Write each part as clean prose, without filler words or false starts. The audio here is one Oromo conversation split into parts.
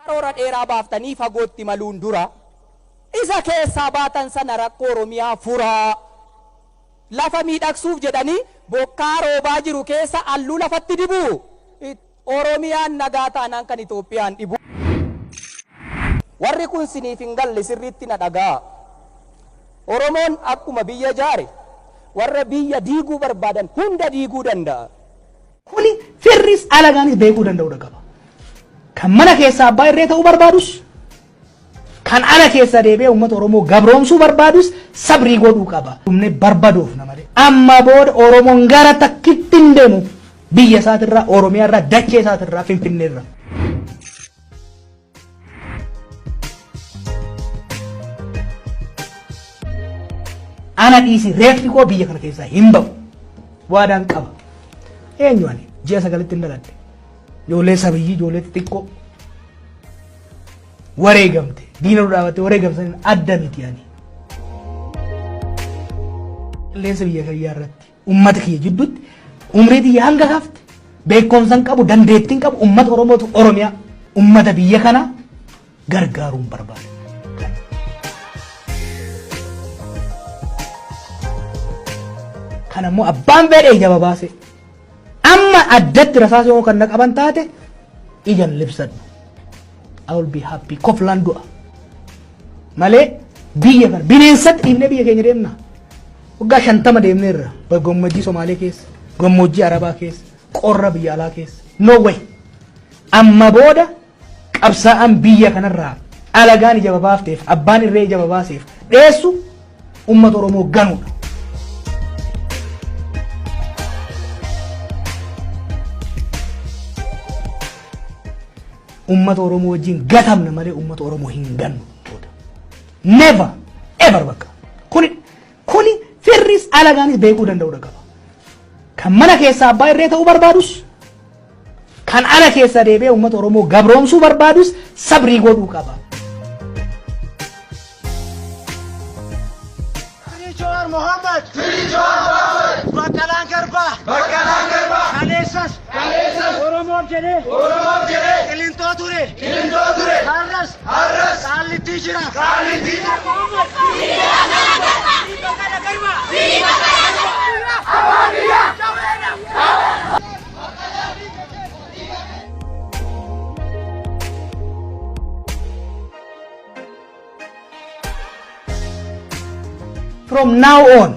Karoora dheeraa baaftanii fagootti maluun dura isa keessaa baatan sana rakkoo Oromiyaa furaa. Lafa miidhagsuuf jedhanii bokkaa roobaa jiru keessa halluu lafatti dibu. Oromiyaan nagaa taanaan kan Itoophiyaan dhibu. Warri kun siniif hin galle sirriitti na dhagaa. Oromoon akkuma biyya jaare warra biyya diiguu barbaadan hunda diiguu danda'a. Kuni firris alagaanis beekuu danda'udha qaba. Kan mana keessaa abbaa irree ta'uu barbaadus kan ala keessa deebi'ee uummata Oromoo gabroomsuu barbaadus sabrii godhuu qaba. Humne barbaaduuf namale. Amma booda Oromoon gara takkitti hin deemu biyya isaatirraa Oromiyaarraa dachee isaatirraa Finfinneerraa. Ana dhiisi reeffi koo biyya kana keessaa hin ba'u. Waadaan qaba. Eenyu ani ji'a sagalitti hin dhaladhe. Ijoollee sabiyyii ijoollee xixiqqoo wareegamte diina dhaabatte wareegamsan adda miti ani. Qilleensa biyya kiyyaa irratti uummata kiyya jidduutti umrii biyya hanga hafte beekumsa qabu dandeettiin qabu uummata Oromootu Oromiyaa uummata biyya kana gargaaruun barbaada. Kanammoo abbaan fedhe ija baase amma addatti rasaasa yoo kan naqaban taate ijan libsadhu. I will be happy. Koflaan du'a malee biyya kana bineensatti dhiibnee biyya keenya deemna. Waggaa 50 deemneerra gammoojjii Somaalee keessa gammoojjii Arabaa keessa qorra biyya alaa keessa no way. Amma booda qabsaa'aan biyya kanarraa alagaan ija baafteef abbaan irree ija baaseef dheessu uummata Oromoo ganuudha. Ummata Oromoo wajjin gatamna malee ummata Oromoo hin gannu. Never ever bakka. Kuni firris alagaanis beekuu danda'udha qaba. Kan mana keessaa abbaa irree ta'uu barbaadus kan ala keessa deebi'ee ummata Oromoo gabroomsuu barbaadus sabrii godhuu qaba. Muhammad Bakalaan Garba Kaleessas Oromoo jedhee Qilintoo ture Harras Qaallitti jira. From now on,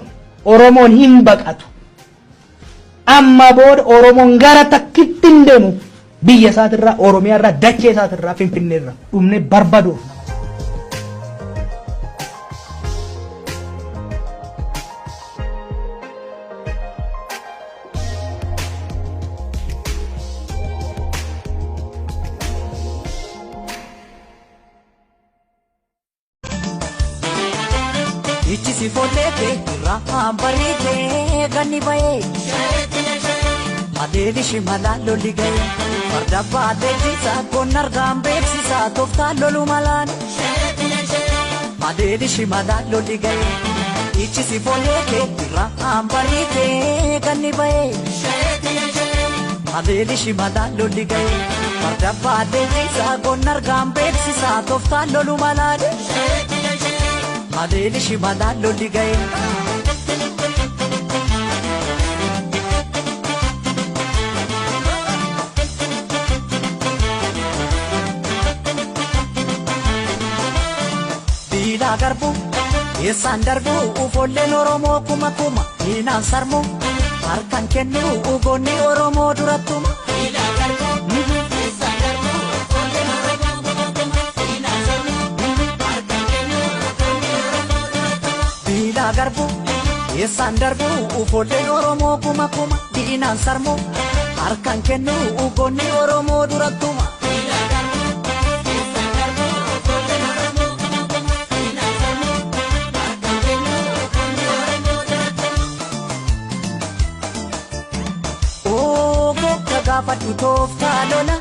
Oromoon hin baqatu. Amma booda Oromoon gara takkitti hin deemu biyya isaatirraa Oromiyaarraa dachee isaatirraa Finfinneerraa dhumne barbaaduuf. Ichi si follete rahan barite ganni baye adeedi shimala lolli gaye farda baate jisa konnar gambe sisa tofta lolu malan adeedi shimala lolli gaye ichi si follete rahan barite ganni baye adeedi shimala lolli gaye farda baate jisa konnar gambe sisa tofta lolu malan Adeli shimala lolli gaye Dila garbu eessan darbu ufolleen Oromoo kuma hinaan sarmu harkaan kennu ugoonni Oromoo durattuma. Dila garbu eessan darbu ufolleen Oromoo kuma hinaan sarmu harkaan kennu Dila garbu eessan darbu ufolleen Oromoo kuma diinaan sarmu harkaan kennu ugoonni Oromoo durattuma. Gaafadhu tooftaa lola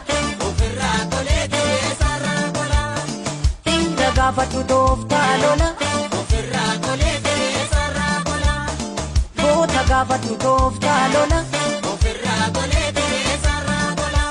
ofirraa toleetee sarara gola. Inda gaafadhu tooftaa lola ofirraa toleetee sarara gola. Goota gaafadhu tooftaa lola ofirraa toleetee sarara gola.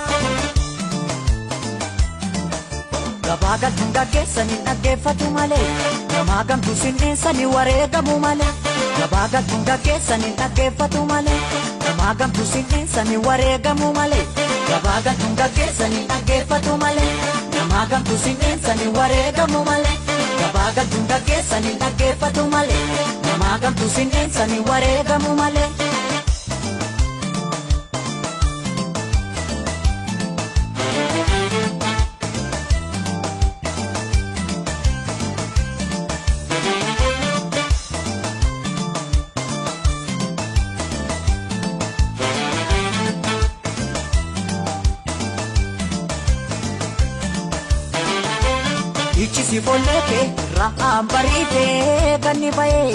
gabaa galtuun gaggeessanii dhaggeeffatu malee namaa gamtuu sinneessanii wareegamu malee gabaa galtuun gaggeessanii dhaggeeffatu malee namaa gamtuu sinneessanii wareegamu malee gabaa galtuun gaggeessanii dhaggeeffatu malee namaa gamtuu sinneessanii wareegamu malee gabaa galtuun gaggeessanii dhaggeeffatu malee namaa gamtuu sinneessanii wareegamu malee. Ichi si folleke ra'aan bariitee ganni ba'ee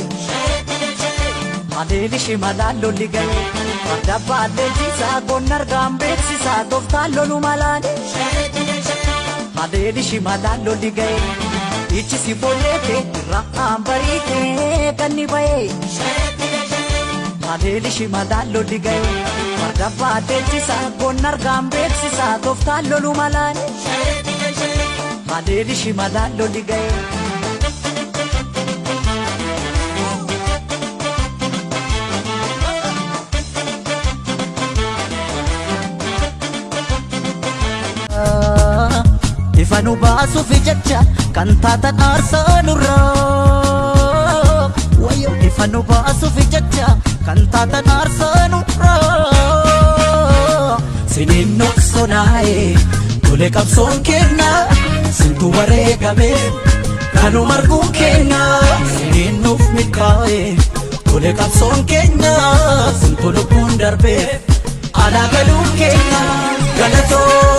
adeeli shimalaan lolli ga'ee farda baaddeechisaa gonna argaan beeksisaa gooftaan lolu malaani adeeli shimalaan lolli ga'ee ichi si folleke ra'aan bariitee ganni ba'ee adeeli shimalaan lolli ga'ee farda baaddeechisaa gonna argaan beeksisaa gooftaan lolu malaani adeeli shimalaan lolli ga'ee. Ifa nu baasuuf jecha kan taatan aarsaa nurraa wayyo ifa nu baasuuf jecha kan taatan aarsaa nurraa siniin noqsonaa'ee tole qabsoon kennaa sintu wareegame kanuma arguun keenya siniin nuuf milkaa'e tole qabsoon keenya sintu lubbuun darbe alaa galuun keenya galatoo